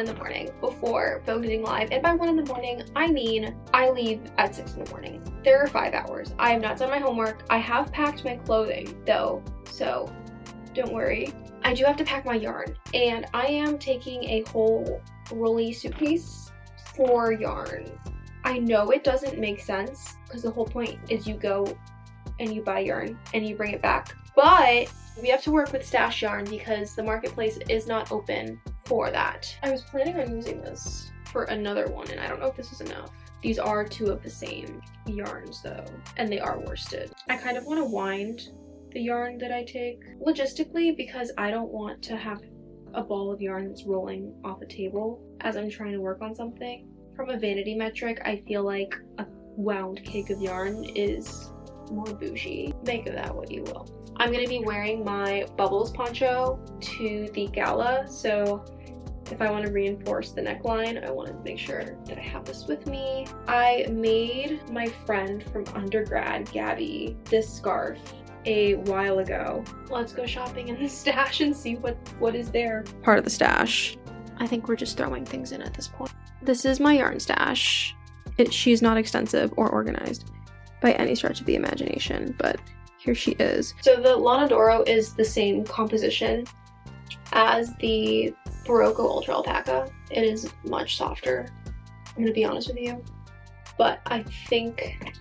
in the morning before Vogue Knitting Live. And by 1 in the morning, I mean I leave at 6 in the morning. There are 5 hours. I have not done my homework. I have packed my clothing though, so don't worry. I do have to pack my yarn, and I am taking a whole rolly suitcase for yarn. I know it doesn't make sense because the whole point is you go and you buy yarn and you bring it back, but we have to work with stash yarn because the marketplace is not open for that. I was planning on using this for another one, and I don't know if this is enough. These are 2 of the same yarns though, and they are worsted. I kind of want to wind the yarn that I take logistically because I don't want to have a ball of yarn that's rolling off a table as I'm trying to work on something. From a vanity metric, I feel like a wound cake of yarn is more bougie. Make of that what you will. I'm gonna be wearing my Bubbles poncho to the gala, so if I want to reinforce the neckline, I want to make sure that I have this with me. I made my friend from undergrad, Gabby, this scarf a while ago. Let's go shopping in the stash and see what is there. Part of the stash. I think we're just throwing things in at this point. This is my yarn stash. She's not extensive or organized by any stretch of the imagination, but here she is. So the Lana Doro is the same composition as the Barocco Ultra Alpaca. It is much softer, I'm gonna be honest with you, but I think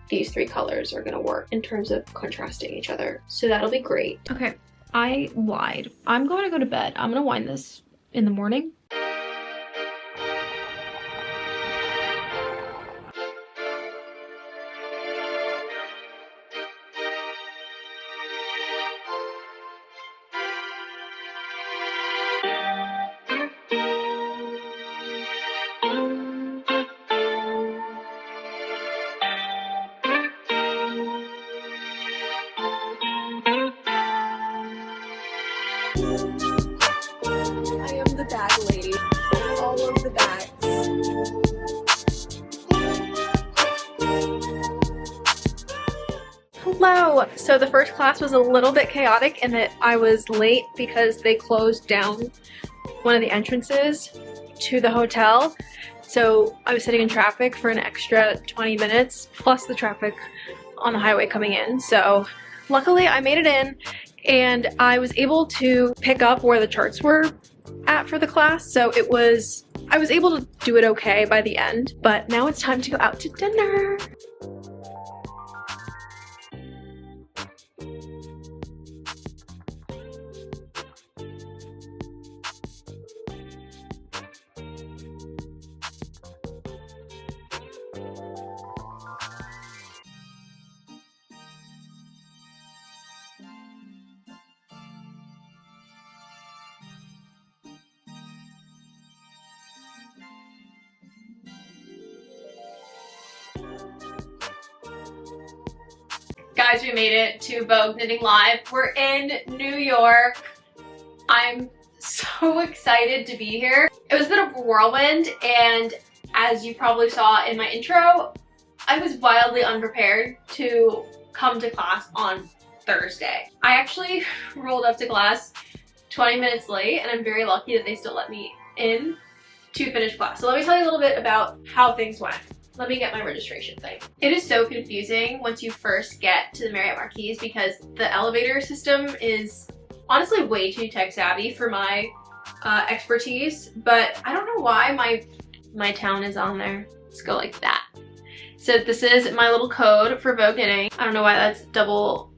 these 3 colors are gonna work in terms of contrasting each other, so that'll be great. Okay, I lied. I'm going to go to bed. I'm gonna wind this in the morning. I am the bag lady. All of the bags. Hello! So the first class was a little bit chaotic in that I was late because they closed down one of the entrances to the hotel. So I was sitting in traffic for an extra 20 minutes, plus the traffic on the highway coming in. So luckily I made it in, and I was able to pick up where the charts were at for the class, so I was able to do it okay by the end, but now it's time to go out to dinner. Guys, we made it to Vogue Knitting Live. We're in New York. I'm so excited to be here. It was a bit of a whirlwind, and as you probably saw in my intro, I was wildly unprepared to come to class on Thursday. I actually rolled up to class 20 minutes late, and I'm very lucky that they still let me in to finish class. So let me tell you a little bit about how things went. Let me get my registration thing. It is so confusing once you first get to the Marriott Marquis because the elevator system is honestly way too tech savvy for my expertise, but I don't know why my town is on there. Let's go like that. So this is my little code for Vogue Knitting. I don't know why that's double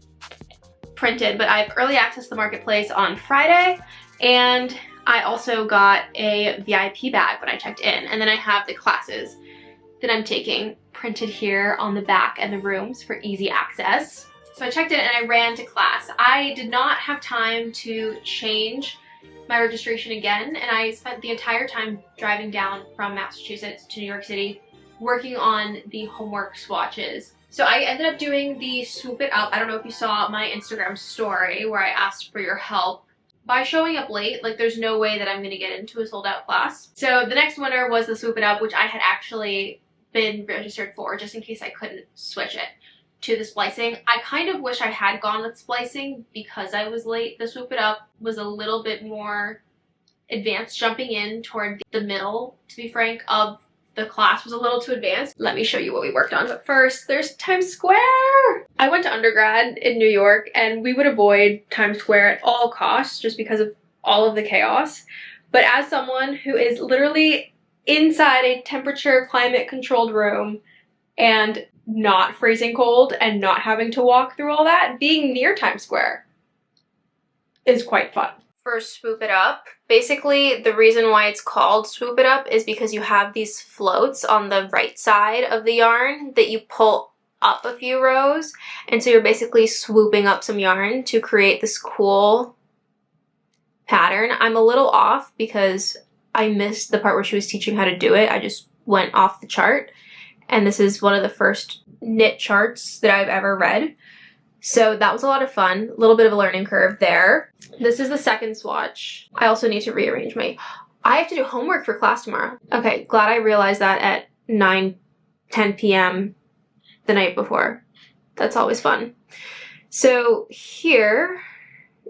printed, but I have early access to the marketplace on Friday, and I also got a VIP bag when I checked in, and then I have the classes that I'm taking printed here on the back and the rooms for easy access. So I checked in and I ran to class. I did not have time to change my registration again, and I spent the entire time driving down from Massachusetts to New York City working on the homework swatches. So I ended up doing the swoop it up. I don't know if you saw my Instagram story where I asked for your help. By showing up late, like there's no way that I'm gonna get into a sold out class. So the next winner was the swoop it up, which I had actually been registered for just in case I couldn't switch it to the splicing. I kind of wish I had gone with splicing because I was late. The swoop it up was a little bit more advanced jumping in toward the middle, to be frank, of the class was a little too advanced. Let me show you what we worked on. But first, there's Times Square. I went to undergrad in New York and we would avoid Times Square at all costs just because of all of the chaos. But as someone who is literally inside a temperature climate controlled room and not freezing cold and not having to walk through all that, being near Times Square is quite fun. For Swoop It Up, basically the reason why it's called Swoop It Up is because you have these floats on the right side of the yarn that you pull up a few rows, and so you're basically swooping up some yarn to create this cool pattern. I'm a little off because I missed the part where she was teaching how to do it. I just went off the chart, and this is one of the first knit charts that I've ever read. So that was a lot of fun. A little bit of a learning curve there. This is the second swatch. I also need to rearrange I have to do homework for class tomorrow. Okay, glad I realized that at 9-10 p.m. the night before. That's always fun. So here,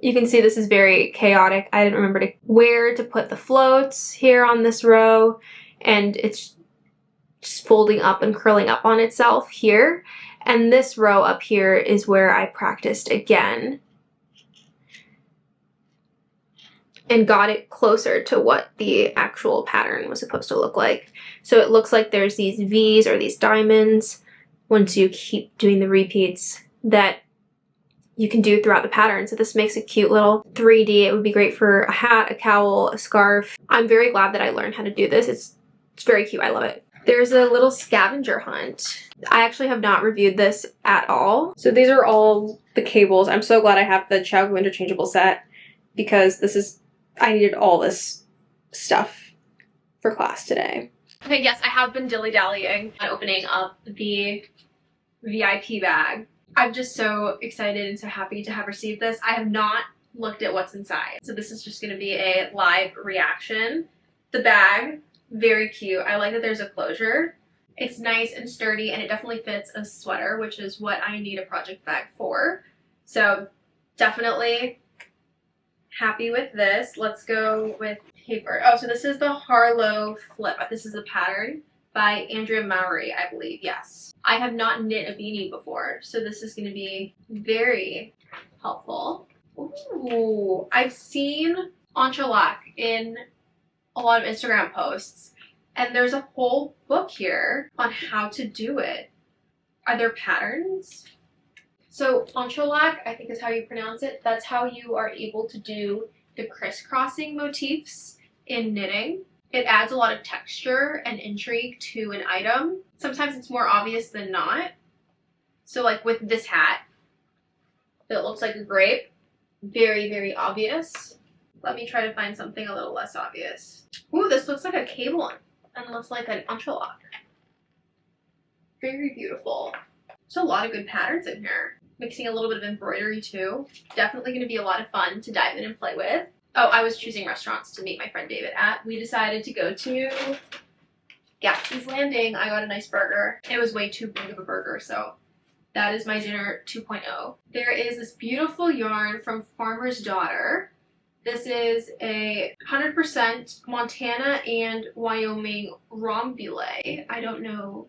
you can see this is very chaotic. I didn't remember where to put the floats here on this row, and it's just folding up and curling up on itself here. And this row up here is where I practiced again and got it closer to what the actual pattern was supposed to look like. So it looks like there's these V's or these diamonds, once you keep doing the repeats, that you can do throughout the pattern. So this makes a cute little 3D. It would be great for a hat, a cowl, a scarf. I'm very glad that I learned how to do this. It's very cute. I love it. There's a little scavenger hunt. I actually have not reviewed this at all. So these are all the cables. I'm so glad I have the Chowgo interchangeable set because I needed all this stuff for class today. Okay, yes, I have been dilly-dallying on opening up the VIP bag. I'm just so excited and so happy to have received this. I have not looked at what's inside. So this is just gonna be a live reaction. The bag, very cute. I like that there's a closure. It's nice and sturdy, and it definitely fits a sweater, which is what I need a project bag for. So definitely happy with this. Let's go with paper. Oh, so this is the Harlow Flip. This is a pattern by Andrea Mowry, I believe. Yes. I have not knit a beanie before, so this is going to be very helpful. Ooh, I've seen entrelac in a lot of Instagram posts, and there's a whole book here on how to do it. Are there patterns? So entrelac, I think is how you pronounce it. That's how you are able to do the crisscrossing motifs in knitting. It adds a lot of texture and intrigue to an item. Sometimes it's more obvious than not. So like with this hat, that looks like a grape, very, very obvious. Let me try to find something a little less obvious. Ooh, this looks like a cable and looks like an entrelac. Very beautiful. There's a lot of good patterns in here. Mixing a little bit of embroidery too. Definitely going to be a lot of fun to dive in and play with. Oh, I was choosing restaurants to meet my friend David at. We decided to go to Gatsby's Landing. I got a nice burger. It was way too big of a burger, so that is my dinner 2.0. There is this beautiful yarn from Farmer's Daughter. This is a 100% Montana and Wyoming rhombule. I don't know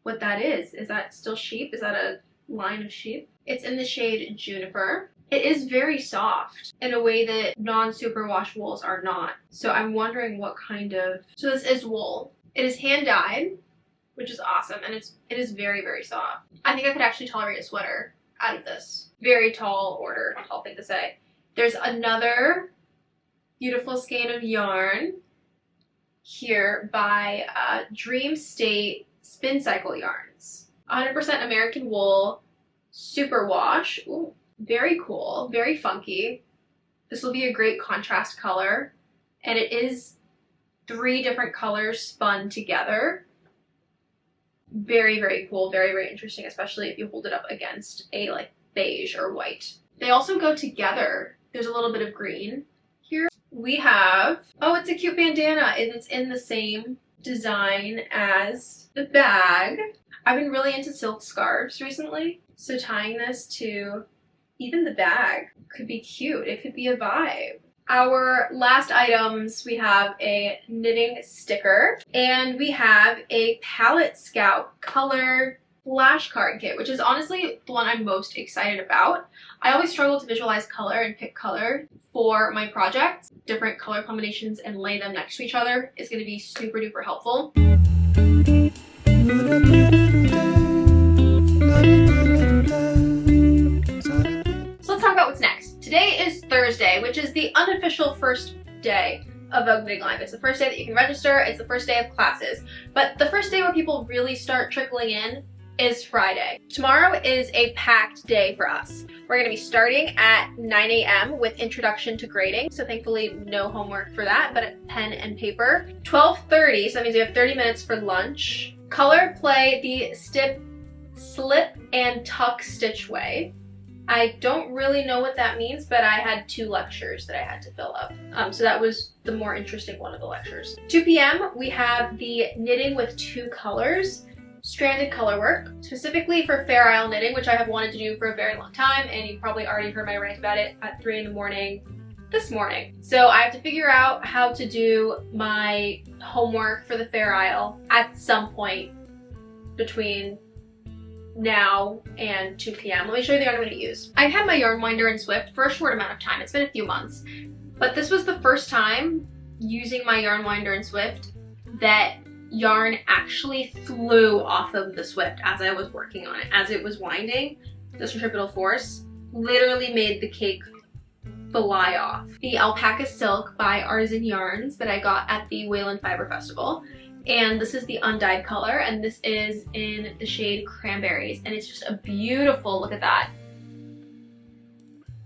what that is. Is that still sheep? Is that a line of sheep? It's in the shade Juniper. It is very soft in a way that non-superwash wools are not. So I'm wondering what kind of... So this is wool. It is hand dyed, which is awesome, and it is very, very soft. I think I could actually tolerate a sweater out of this. Very tall order, tall thing to say. There's another beautiful skein of yarn here by Dream State Spin Cycle Yarns. 100% American wool, super wash. Ooh, very cool, very funky. This will be a great contrast color, and it is 3 different colors spun together. Very, very cool, very, very interesting, especially if you hold it up against a like beige or white. They also go together. There's a little bit of green here. We have, oh, it's a cute bandana, and it's in the same design as the bag. I've been really into silk scarves recently, so tying this to even the bag could be cute. It could be a vibe. Our last items, we have a knitting sticker and we have a Palette Scout color flashcard kit, which is honestly the one I'm most excited about. I always struggle to visualize color and pick color for my projects. Different color combinations and lay them next to each other is going to be super duper helpful. So let's talk about what's next. Today is Thursday, which is the unofficial first day of Vogue Knitting Live. It's the first day that you can register. It's the first day of classes. But the first day where people really start trickling in is Friday. Tomorrow is a packed day for us. We're going to be starting at 9 a.m. with Introduction to Grading. So thankfully no homework for that, but a pen and paper. 12:30, so that means we have 30 minutes for lunch. Color play the slip and tuck stitch way. I don't really know what that means, but I had 2 lectures that I had to fill up. So that was the more interesting one of the lectures. 2 p.m. we have the knitting with 2 colors, stranded color work, specifically for Fair Isle knitting, which I have wanted to do for a very long time, and you probably already heard my rant about it at 3 in the morning this morning. So I have to figure out how to do my homework for the Fair Isle at some point between now and 2 p.m. Let me show you the yarn I'm going to use. I had my yarn winder in Swift for a short amount of time. It's been a few months, but this was the first time using my yarn winder in Swift that yarn actually flew off of the Swift as I was working on it. As it was winding, the centripetal force literally made the cake fly off. The alpaca silk by Artisan Yarns that I got at the Wayland Fiber Festival. And this is the undyed color, and this is in the shade Cranberries, and it's just a beautiful, look at that.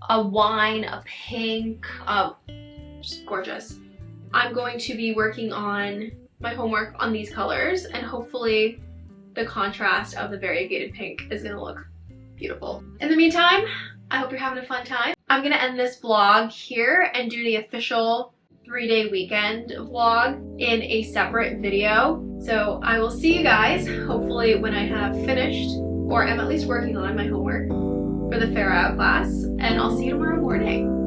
A wine, a pink, just gorgeous. I'm going to be working on my homework on these colors, and hopefully the contrast of the variegated pink is gonna look beautiful. In the meantime, I hope you're having a fun time. I'm gonna end this vlog here and do the official 3-day weekend vlog in a separate video. So I will see you guys hopefully when I have finished or am at least working on my homework for the Fair Isle class, and I'll see you tomorrow morning.